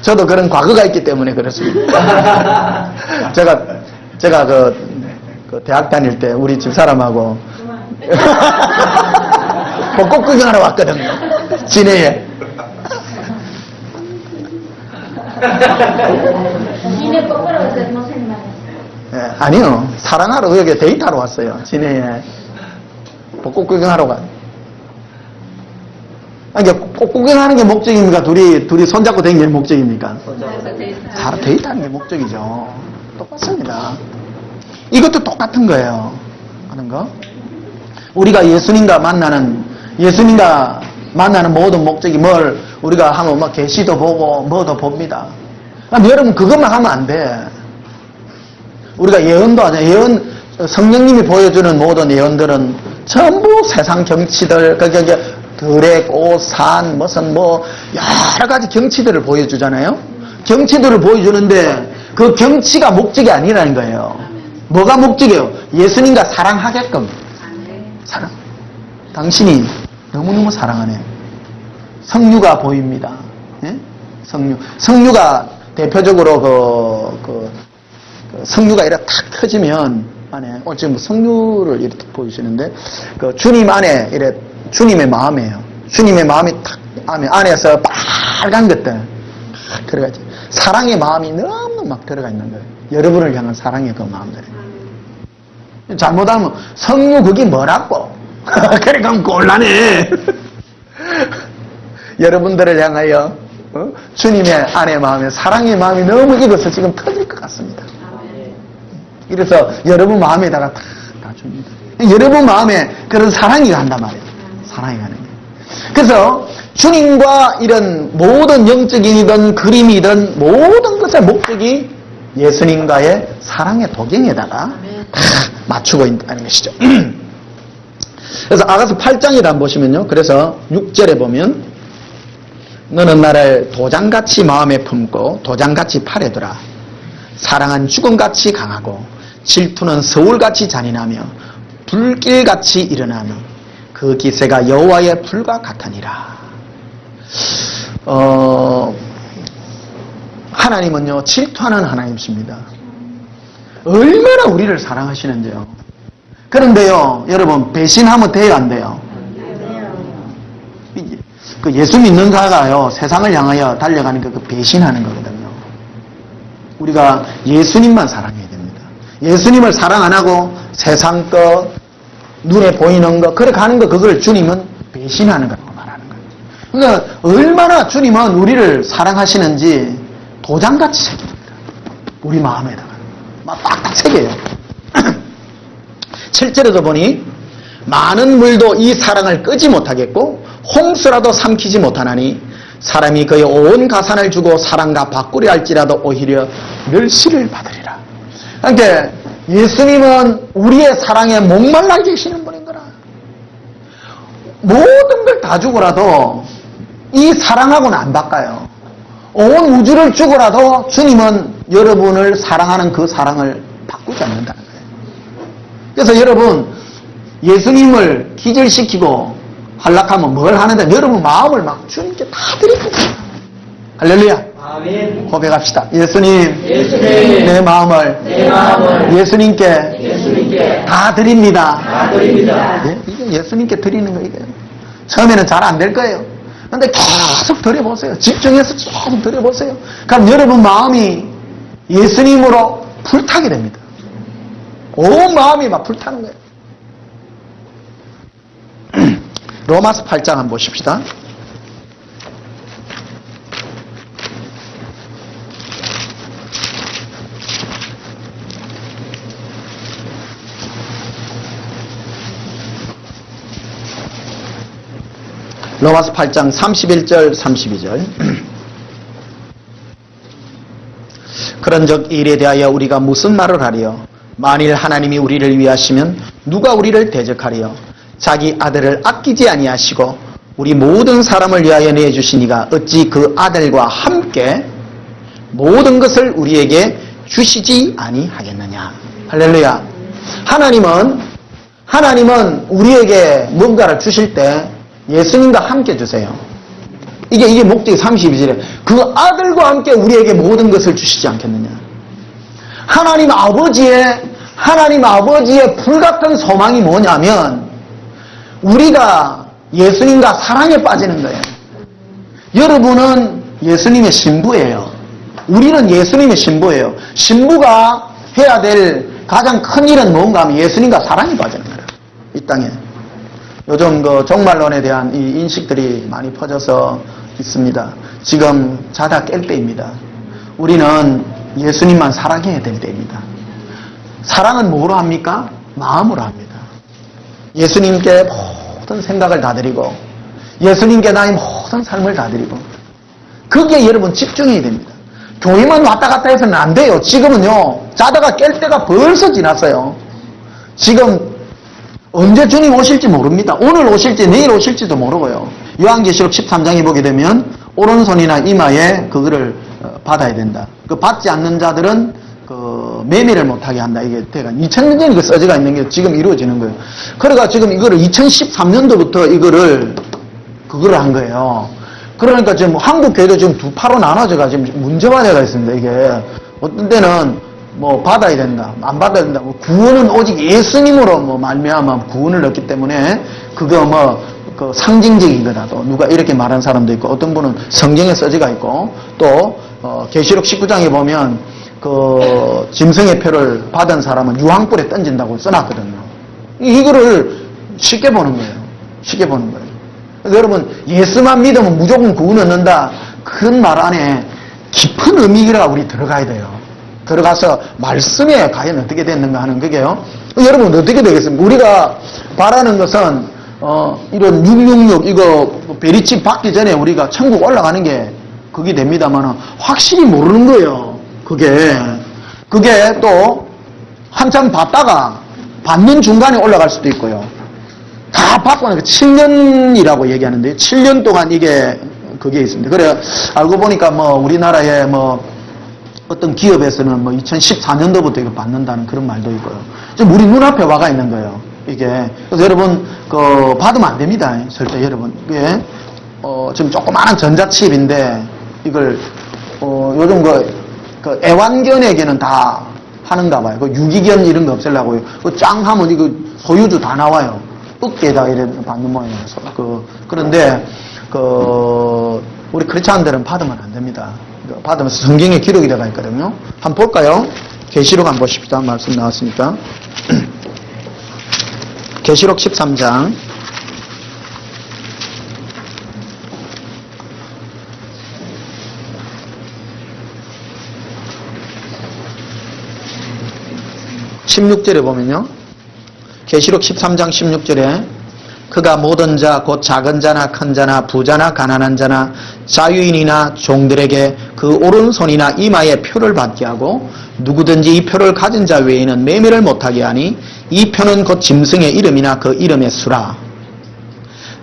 [SPEAKER 1] 저도 그런 과거가 있기 때문에 그렇습니다. 제가 그 대학 다닐 때 우리 집사람하고 벚꽃 구경하러 왔거든요. 진해에.
[SPEAKER 2] 진해 거꾸로 무슨 말?
[SPEAKER 1] 예, 아니요. 사랑하러 여기 데이트하러 왔어요. 진해에. 벚꽃 구경하러 가. 아니, 꽃 구경하는 게 목적입니까? 둘이 손잡고 다니는 게 목적입니까? 잘 데이트하는 게 목적이죠. 똑같습니다. 이것도 똑같은 거예요. 하는 거. 우리가 예수님과 만나는 모든 목적이 뭘 우리가 하면 막 계시도 보고 뭐도 봅니다. 그럼 여러분 그것만 하면 안 돼. 우리가 예언도 하자. 성령님이 보여주는 모든 예언들은 전부 세상 경치들, 들의 꽃, 산, 무슨 여러 가지 경치들을 보여주잖아요. 경치들을 보여주는데 그 경치가 목적이 아니라는 거예요. 뭐가 목적이에요? 예수님과 사랑하게끔. 사랑. 당신이 너무너무 사랑하네. 성류가 보입니다. 예? 성류가 대표적으로 성류가 이렇게 탁 펴지면 안에 지금 성류를 이렇게 보이시는데 주님 안에 이렇게 주님의 마음이에요. 주님의 마음이 탁 안에서 빨간 것들 막 들어가지. 사랑의 마음이 너무 막 들어가 있는 거예요. 여러분을 향한 사랑의 그 마음들이. 잘못하면 성류 그게 뭐라고? 그래 그럼 곤란해. 여러분들을 향하여 주님의 안의 마음에 사랑의 마음이 너무 익어서 지금 터질 것 같습니다. 그래서 여러분 마음에다가 다 줍니다. 여러분 마음에 그런 사랑이 간단 말이에요. 사랑이 가는 게. 그래서 주님과 이런 모든 영적인이든 그림이든 모든 것의 목적이 예수님과의 사랑의 도경에다가 다 맞추고 있다는 것이죠. 그래서 아가서 8장이라 한번 보시면요. 그래서 6절에 보면 너는 나를 도장같이 마음에 품고 도장같이 팔에 두라. 사랑은 죽음같이 강하고 질투는 서울같이 잔인하며 불길같이 일어나니 그 기세가 여호와의 불과 같으니라. 하나님은요 질투하는 하나님이십니다. 얼마나 우리를 사랑하시는데요. 그런데요 여러분 배신하면 돼요 안 돼요? 그 예수 믿는 자가요 세상을 향하여 달려가는 그 배신하는 거거든요. 우리가 예수님만 사랑해야 됩니다. 예수님을 사랑 안 하고 세상 것 눈에 보이는 거 그렇게 하는 거 그걸 주님은 배신하는 거라고 말하는 거예요. 그러니까 얼마나 주님은 우리를 사랑하시는지 도장같이 새깁니다. 우리 마음에다가 막 딱딱 새겨요. 7절에도 보니 많은 물도 이 사랑을 끄지 못하겠고 홍수라도 삼키지 못하나니 사람이 그의 온 가산을 주고 사랑과 바꾸려 할지라도 오히려 멸시를 받으리라. 그러니까 예수님은 우리의 사랑에 목말라 계시는 분인 거라. 모든 걸 다 주고라도 이 사랑하고는 안 바꿔요. 온 우주를 주고라도 주님은 여러분을 사랑하는 그 사랑을 바꾸지 않는다는 거예요. 그래서 여러분 예수님을 기절시키고 한락하면 뭘 하는데 여러분 마음을 막 주님께 다 드릴 겁니다. 할렐루야.
[SPEAKER 3] 아멘.
[SPEAKER 1] 고백합시다. 예수님, 내 마음을 예수님께 다 드립니다. 예? 이게 예수님께 드리는 거 이거예요. 처음에는 잘 안 될 거예요. 근데 계속 드려보세요. 집중해서 계속 드려보세요. 그럼 여러분 마음이 예수님으로 불타게 됩니다. 온 마음이 막 불타는 거예요. 로마서 8장 한번 보십시다. 로마서 8장 31절 32절. 그런즉 일에 대하여 우리가 무슨 말을 하리요? 만일 하나님이 우리를 위하시면 누가 우리를 대적하리요? 자기 아들을 아끼지 아니하시고 우리 모든 사람을 위하여 내주시니가 어찌 그 아들과 함께 모든 것을 우리에게 주시지 아니하겠느냐. 할렐루야. 하나님은 우리에게 뭔가를 주실 때 예수님과 함께 주세요. 이게 목적이 32절에 그 아들과 함께 우리에게 모든 것을 주시지 않겠느냐. 하나님 아버지의 불같은 소망이 뭐냐면 우리가 예수님과 사랑에 빠지는 거예요. 여러분은 예수님의 신부예요. 우리는 예수님의 신부예요. 신부가 해야 될 가장 큰 일은 뭔가 하면 예수님과 사랑에 빠지는 거예요. 이 땅에. 요즘 그 종말론에 대한 이 인식들이 많이 퍼져서 있습니다. 지금 자다 깰 때입니다. 우리는 예수님만 사랑해야 될 때입니다. 사랑은 뭐로 합니까? 마음으로 합니다. 예수님께 모든 생각을 다 드리고 예수님께 나의 모든 삶을 다 드리고 그게 여러분 집중해야 됩니다. 교회만 왔다 갔다 해서는 안 돼요. 지금은요. 자다가 깰 때가 벌써 지났어요. 지금 언제 주님 오실지 모릅니다. 오늘 오실지 내일 오실지도 모르고요. 요한계시록 13장에 보게 되면 오른손이나 이마에 그거를 받아야 된다. 그 받지 않는 자들은 그 매매를 못하게 한다. 이게 대가 2000년 전에 그 써지가 있는 게 지금 이루어지는 거예요. 그러니까 지금 이거를 2013년도부터 그거를 한 거예요. 그러니까 지금 한국 교회도 지금 두 파로 나눠져가 지금 문제가 되어 있습니다. 이게 어떤 때는 뭐 받아야 된다, 안 받아야 된다. 구원은 오직 예수님으로 뭐 말미암아 구원을 얻기 때문에 그거 뭐 그 상징적인 거다. 또 누가 이렇게 말하는 사람도 있고 어떤 분은 성경에 써지가 있고 또 계시록 19장에 보면 그 짐승의 표를 받은 사람은 유황불에 던진다고 써놨거든요. 이거를 쉽게 보는 거예요. 쉽게 보는 거예요. 그래서 여러분 예수만 믿으면 무조건 구원 얻는다. 그 말 안에 깊은 의미가 우리 들어가야 돼요. 들어가서 말씀에 과연 어떻게 됐는가 하는 거게요. 여러분 어떻게 되겠습니까? 우리가 바라는 것은 이런 666 이거 베리칩 받기 전에 우리가 천국 올라가는 게 그게 됩니다만 확실히 모르는 거예요. 그게 또 한참 받다가 받는 중간에 올라갈 수도 있고요. 다 받고 나니까 7년이라고 얘기하는데 7년 동안 그게 있습니다. 그래 알고 보니까 뭐 우리나라에 뭐 어떤 기업에서는 뭐 2014년도부터 이거 받는다는 그런 말도 있고요. 지금 우리 눈앞에 와가 있는 거예요. 이게. 그래서 여러분, 받으면 안 됩니다. 절대 여러분. 이게, 지금 조그마한 전자칩인데, 이걸, 요즘 그 애완견에게는 다 하는가 봐요. 그 유기견 이런 거 없애려고요. 그 짱 하면 이거 소유주 다 나와요. 어깨에다 이래 받는 모양이라서. 그런데, 우리 크리스찬들은 받으면 안 됩니다. 받으면 성경에 기록이 되어 있거든요. 한번 볼까요? 계시록 한번 보십시다. 말씀 나왔으니까. 계시록 13장. (16절에) 보면요. 계시록 13장 16절에 그가 모든 자 곧 작은 자나 큰 자나 부자나 가난한 자나 자유인이나 종들에게 그 오른손이나 이마에 표를 받게 하고 누구든지 이 표를 가진 자 외에는 매매를 못하게 하니 이 표는 곧 짐승의 이름이나 그 이름의 수라.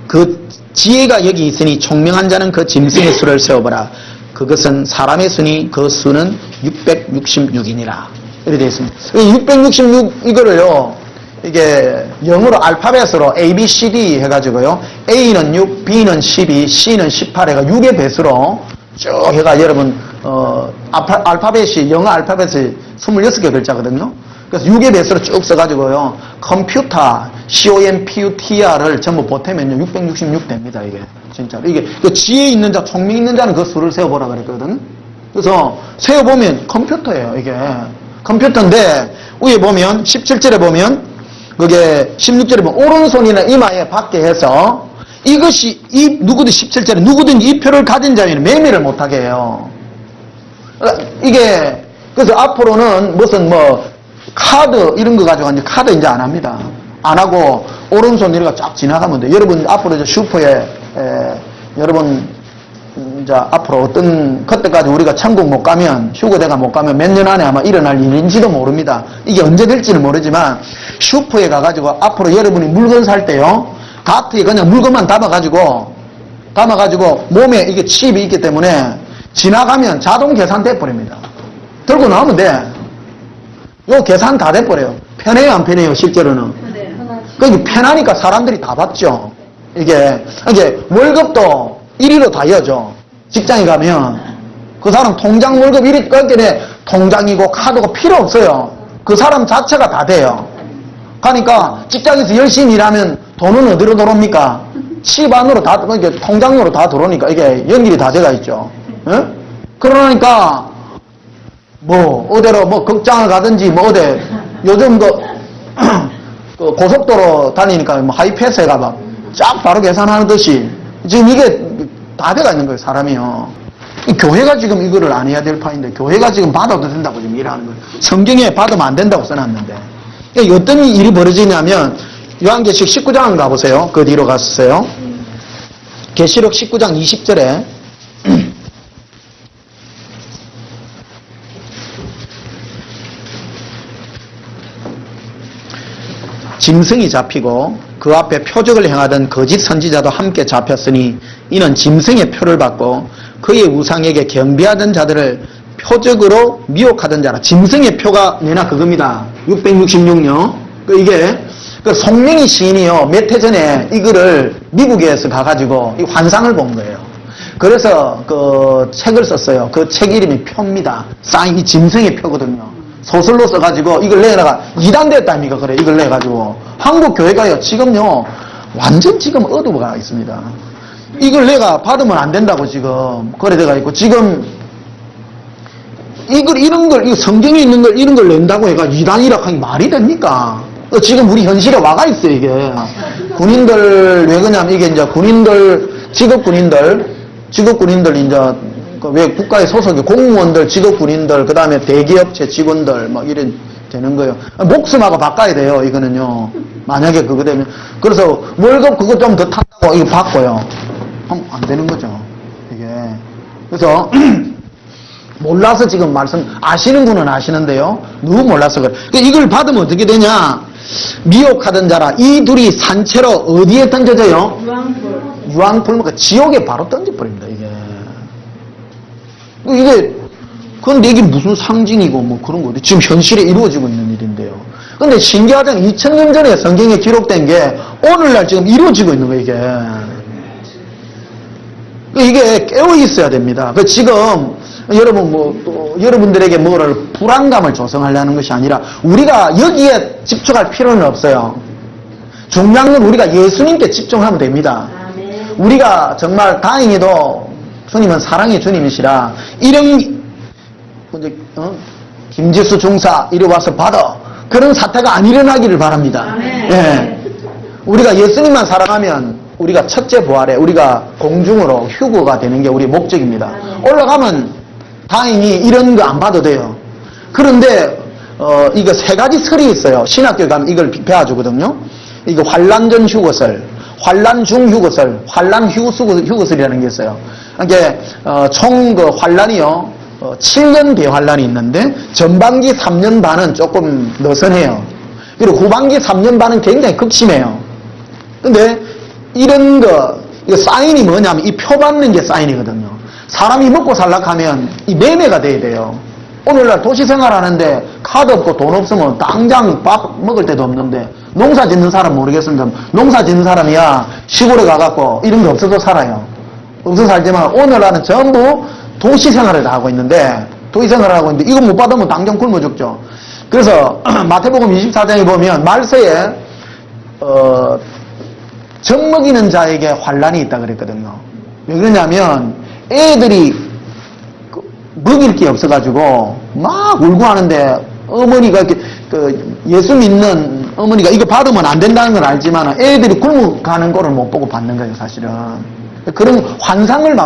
[SPEAKER 1] 그 지혜가 여기 있으니 총명한 자는 그 짐승의 수를 세어보라. 그것은 사람의 수니 그 수는 666이니라. 이렇게 되어 있습니다. 666 이거를요. 이게 영어로 알파벳으로 A, B, C, D 해가지고요. A는 6, B는 12, C는 18 해가 6의 배수로 쭉 해가 여러분 알파벳이 영어 알파벳이 26개 글자거든요. 그래서 6의 배수로 쭉 써가지고요. 컴퓨터 COMPUTR을 전부 보태면요. 666 됩니다. 이게 진짜로. 이게 그 지혜 있는 자, 총명 있는 자는 그 수를 세어보라 그랬거든. 그래서 세어보면 컴퓨터예요. 이게 컴퓨터인데 위에 보면 17절에 보면 그게 16절에 보면 오른손이나 이마에 받게 해서 이것이 누구든지 17절에 누구든지 이 표를 가진 자에는 매매를 못하게 해요. 이게 그래서 앞으로는 무슨 뭐 카드 이런 거 가지고 이제 카드 이제 안 합니다. 안 하고 오른손 이렇게 쫙 지나가면 돼요. 여러분 앞으로 이제 슈퍼에 여러분 이제 앞으로 어떤 그때까지 우리가 천국 못 가면 휴거대가 못 가면 몇 년 안에 아마 일어날 일인지도 모릅니다. 이게 언제 될지는 모르지만 슈퍼에 가가지고 앞으로 여러분이 물건 살 때요 가트에 그냥 물건만 담아가지고 몸에 이게 칩이 있기 때문에 지나가면 자동 계산돼 버립니다. 들고 나오면 돼. 요 계산 다 돼버려요. 편해요 안 편해요 실제로는? 그게 편하니까 사람들이 다 받죠. 이게 월급도 1위로 다 이어져. 직장에 가면 그 사람 통장 월급 1위 깎이네. 통장이고 카드가 필요 없어요. 그 사람 자체가 다 돼요. 그러니까 직장에서 열심히 일하면 돈은 어디로 들어옵니까? 칩 안으로 다, 통장으로 다 들어오니까 이게 연결이 다 돼가 있죠. 예? 그러니까 뭐 어디로 뭐 극장을 가든지 뭐 어디 요즘 그 고속도로 다니니까 뭐 하이패스에 가봐 쫙 바로 계산하듯이 지금 이게 다 돼가 있는 거예요 사람이요. 이 교회가 지금 이거를 안 해야 될 판인데 교회가 지금 받아도 된다고 지금 일하는 거예요. 성경에 받으면 안 된다고 써놨는데 어떤 일이 벌어지냐면 요한계시록 19장 가보세요. 그 뒤로 갔어요. 계시록 19장 20절에 짐승이 잡히고 그 앞에 표적을 행하던 거짓 선지자도 함께 잡혔으니 이는 짐승의 표를 받고 그의 우상에게 경배하던 자들을 표적으로 미혹하던 자라. 짐승의 표가 내나 그겁니다. 666년. 이게 송명희 시인이요 몇 해 전에 이거를 미국에서 가가지고 이 환상을 본 거예요. 그래서 그 책을 썼어요. 그 책 이름이 표입니다. 이 짐승의 표거든요. 소설로 써가지고 이걸 내다가 이단됐다니까 그래. 이걸 내가지고 한국 교회가요 지금요 완전 지금 어두워가 있습니다. 이걸 내가 받으면 안 된다고 지금 그래 돼가 있고 지금 이런 걸 성경에 있는 걸 이런 걸 낸다고 해가 이단이라 하니 말이 됩니까? 지금 우리 현실에 와가 있어요 이게. 군인들 왜 그러냐면 이게 이제 군인들 직업 군인들 이제 왜 국가의 소속이 공무원들, 직업군인들, 그 다음에 대기업체 직원들, 막 이런, 되는 거예요. 목숨하고 바꿔야 돼요, 이거는요. 만약에 그거 되면. 그래서 월급 그거 좀 더 탄다고 이거 바꿔요. 안 되는 거죠, 이게. 그래서, 몰라서 지금 아시는 분은 아시는데요. 누구 몰라서 그래. 이걸 받으면 어떻게 되냐. 미혹하던 자라. 이 둘이 산채로 어디에 던져져요? 유황불, 지옥에 바로 던져버립니다, 이게. 그런데 이게 무슨 상징이고 뭐 그런 거지. 지금 현실에 이루어지고 있는 일인데요. 근데 신기하잖아요. 2000년 전에 성경에 기록된 게 오늘날 지금 이루어지고 있는 거예요, 이게 깨어 있어야 됩니다. 지금 여러분 또 여러분들에게 뭐를 불안감을 조성하려는 것이 아니라 우리가 여기에 집중할 필요는 없어요. 중요한 건 우리가 예수님께 집중하면 됩니다. 우리가 정말 다행히도 주님은 사랑의 주님이시라 이런 김지수 중사 이리 와서 받아 그런 사태가 안 일어나기를 바랍니다. 예. 우리가 예수님만 사랑하면 우리가 첫째 부활에 우리가 공중으로 휴거가 되는 게 우리의 목적입니다. 올라가면 다행히 이런 거 안 봐도 돼요. 그런데 이거 세 가지 설이 있어요. 신학교에 가면 이걸 배워주거든요. 이거 환란 전 휴거설, 환란 중 휴거설, 환란 후 휴거설이라는 게 있어요. 이게 총 그 환란이요 7년 대환란이 있는데 전반기 3년 반은 조금 느슨해요. 그리고 후반기 3년 반은 굉장히 극심해요. 근데 이런 이거 사인이 뭐냐면 이 표 받는 게 사인이거든요. 사람이 먹고 살려고 하면 이 매매가 돼야 돼요. 오늘날 도시 생활하는데 카드 없고 돈 없으면 당장 밥 먹을 데도 없는데 농사 짓는 사람 모르겠습니다. 농사 짓는 사람이야 시골에 가갖고 이런 게 없어서 살아요. 없어서 살지만 오늘날은 전부 도시 생활을 다 하고 있는데 이거 못 받으면 당장 굶어 죽죠. 그래서 마태복음 24장에 보면 말세에 젖먹이는 자에게 환란이 있다 그랬거든요. 왜 그러냐면 애들이 먹일 게 없어가지고 막 울고 하는데 어머니가 예수 믿는 어머니가 이거 받으면 안 된다는 걸 알지만 애들이 굶어가는 거를 못 보고 받는 거예요, 사실은. 그런 환상을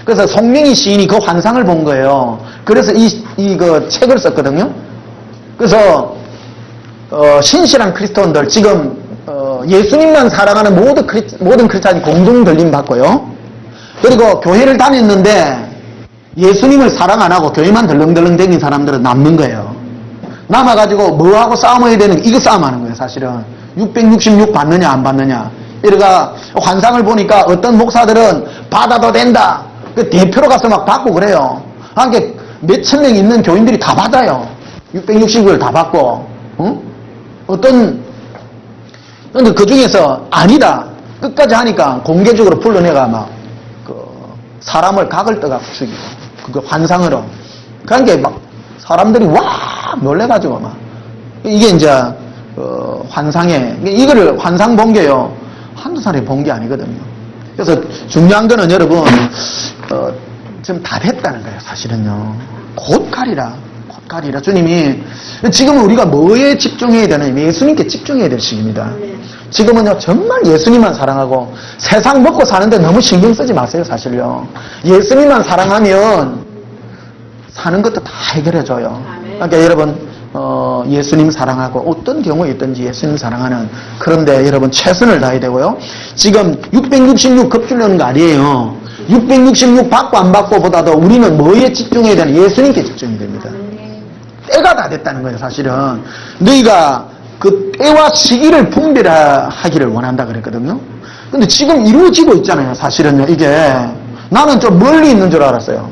[SPEAKER 1] 그래서 송명희 시인이 그 환상을 본 거예요. 그래서 그 책을 썼거든요. 그래서 신실한 크리스토인들 지금 예수님만 사랑하는 모든 크리스찬이 공동 들림 받고요. 그리고 교회를 다녔는데 예수님을 사랑 안 하고 교회만 덜렁덜렁 댕긴 사람들은 남는 거예요. 남아가지고 뭐하고 싸움해야 되는, 이거 싸움하는 거예요, 사실은. 666 받느냐, 안 받느냐. 이러가 환상을 보니까 어떤 목사들은 받아도 된다. 그 대표로 가서 막 받고 그래요. 한게 몇천 명 있는 교인들이 다 받아요. 660을 다 받고. 근데 그 중에서 아니다. 끝까지 하니까 공개적으로 불러내가 막, 사람을 각을 떠갖고 죽이고. 그거 환상으로. 그러니까 막 사람들이 와! 놀래가지고 막. 이게 이제, 환상에, 이거를 환상 본 게요. 한두 사람이 본 게 아니거든요. 그래서 중요한 거는 여러분, 지금 다 됐다는 거예요, 사실은요. 곧 가리라. 곧 가리라. 주님이, 지금은 우리가 뭐에 집중해야 되느냐? 예수님께 집중해야 될 시기입니다. 지금은요, 정말 예수님만 사랑하고 세상 먹고 사는데 너무 신경 쓰지 마세요, 사실요. 예수님만 사랑하면 사는 것도 다 해결해줘요. 그러니까 여러분, 예수님 사랑하고 어떤 경우에 있든지 예수님 사랑하는, 그런데 여러분 최선을 다해야 되고요. 지금 666 급주려는 거 아니에요. 666 받고 안 받고 보다도 우리는 뭐에 집중해야 되나? 예수님께 집중해야 됩니다. 때가 다 됐다는 거예요, 사실은. 너희가 그 때와 시기를 분별하기를 원한다 그랬거든요. 근데 지금 이루어지고 있잖아요, 사실은요. 이게 나는 좀 멀리 있는 줄 알았어요.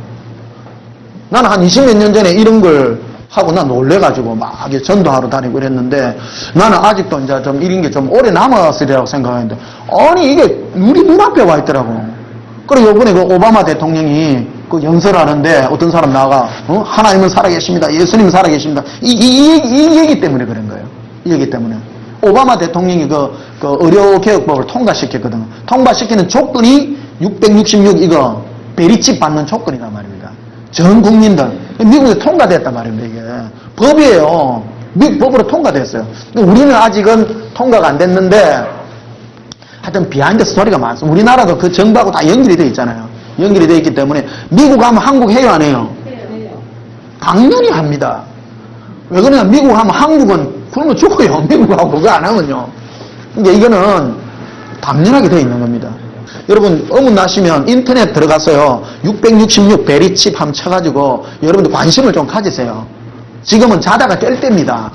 [SPEAKER 1] 나는 한 20몇 년 전에 이런 걸 하고 난 놀래가지고 막 전도하러 다니고 이랬는데, 나는 아직도 이제 좀 이런 게 좀 오래 남았으리라고 생각했는데, 아니 이게 우리 눈앞에 와 있더라고. 그리고 요번에 그 오바마 대통령이 그 연설하는데 어떤 사람 나와가, 하나님은 살아계십니다. 예수님은 살아계십니다. 이 얘기 때문에 그런 거예요. 이 얘기 때문에. 오바마 대통령이 그 의료개혁법을 통과시켰거든요. 통과시키는 조건이 666 이거 베리칩 받는 조건이란 말입니다. 전 국민들. 미국에 통과됐단 말입니다, 이게. 법이에요. 미국 법으로 통과됐어요. 우리는 아직은 통과가 안 됐는데, 하여튼 비하인드 스토리가 많습니다. 우리나라도 그 정부하고 다 연결이 되어 있잖아요. 연결이 되어 있기 때문에, 미국 가면 한국 해요, 안 해요? 당연히 합니다. 왜 그러냐, 미국 하면 한국은 굶어 죽어요. 미국하고 그거 안 하면요. 그러니까 이거는 당연하게 되어 있는 겁니다. 여러분, 어문 나시면 인터넷 들어가서요, 666 베리칩 한번 쳐가지고 여러분들 관심을 좀 가지세요. 지금은 자다가 깰 때입니다.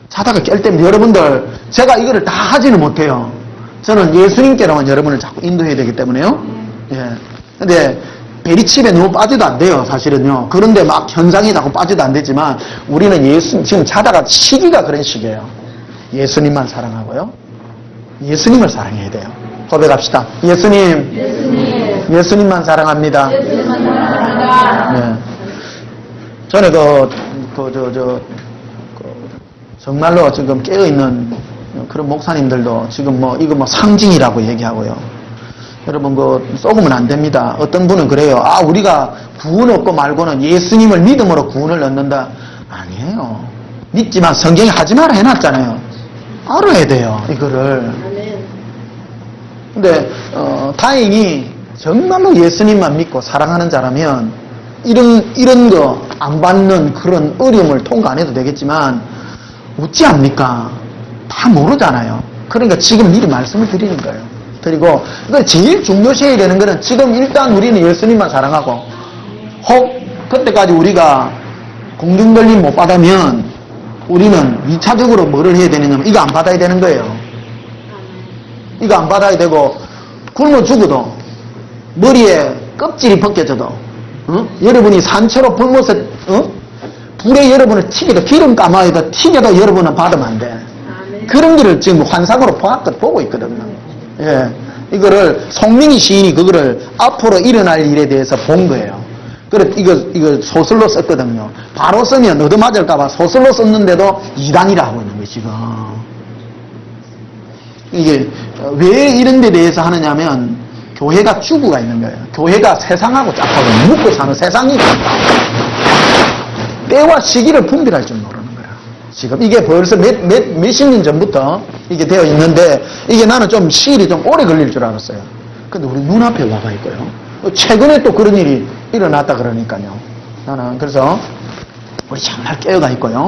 [SPEAKER 1] 자다가 깰 때입니다. 여러분들, 제가 이거를 다 하지는 못해요. 저는 예수님께로만 여러분을 자꾸 인도해야 되기 때문에요. 예. 근데 베리칩에 너무 빠져도 안 돼요, 사실은요. 그런데 막 현상이 자꾸 빠져도 안 되지만, 우리는 지금 자다가 시기가 그런 시기예요. 예수님만 사랑하고요. 예수님을 사랑해야 돼요. 고백합시다. 예수님만 사랑합니다. 네. 전에 정말로 지금 깨어있는 그런 목사님들도 지금 이거 상징이라고 얘기하고요. 여러분, 썩으면 안 됩니다. 어떤 분은 그래요. 우리가 구원 얻고 말고는 예수님을 믿음으로 구원을 얻는다. 아니에요. 믿지만 성경에 하지 마라 해놨잖아요. 알아야 돼요, 이거를. 근데 다행히 정말로 예수님만 믿고 사랑하는 자라면 이런 거 안 받는 그런 어려움을 통과 안 해도 되겠지만, 웃지 않습니까? 다 모르잖아요. 그러니까 지금 미리 말씀을 드리는 거예요. 그리고 이걸 제일 중요시해야 되는 거는, 지금 일단 우리는 예수님만 사랑하고, 혹 그때까지 우리가 공중별림 못 받으면 우리는 2차적으로 뭐를 해야 되느냐면, 이거 안 받아야 되는 거예요. 이거 안 받아야 되고, 굶어 죽어도, 머리에 껍질이 벗겨져도, 여러분이 산채로 불못에, 불에 여러분을 튀겨도, 기름 까마에다 튀겨도 여러분은 받으면 안 돼. 그런 거를 지금 환상으로 보고 있거든요. 예. 이거를 송민희 시인이 그거를 앞으로 일어날 일에 대해서 본 거예요. 그래, 이거 소설로 썼거든요. 바로 쓰면 얻어맞을까봐 소설로 썼는데도 이단이라 하고 있는 거예요, 지금. 이게 왜 이런 데 대해서 하느냐면, 교회가 주구가 있는 거예요. 교회가 세상하고 짝하고 묶고 사는 세상이 때와 시기를 분별할 줄 모르는 거야. 지금 이게 벌써 몇십 년 전부터 이게 되어 있는데, 이게 나는 좀 시일이 좀 오래 걸릴 줄 알았어요. 근데 우리 눈앞에 와가 있고요. 최근에 또 그런 일이 일어났다 그러니까요. 나는 그래서 우리 정말 깨어가 있고요.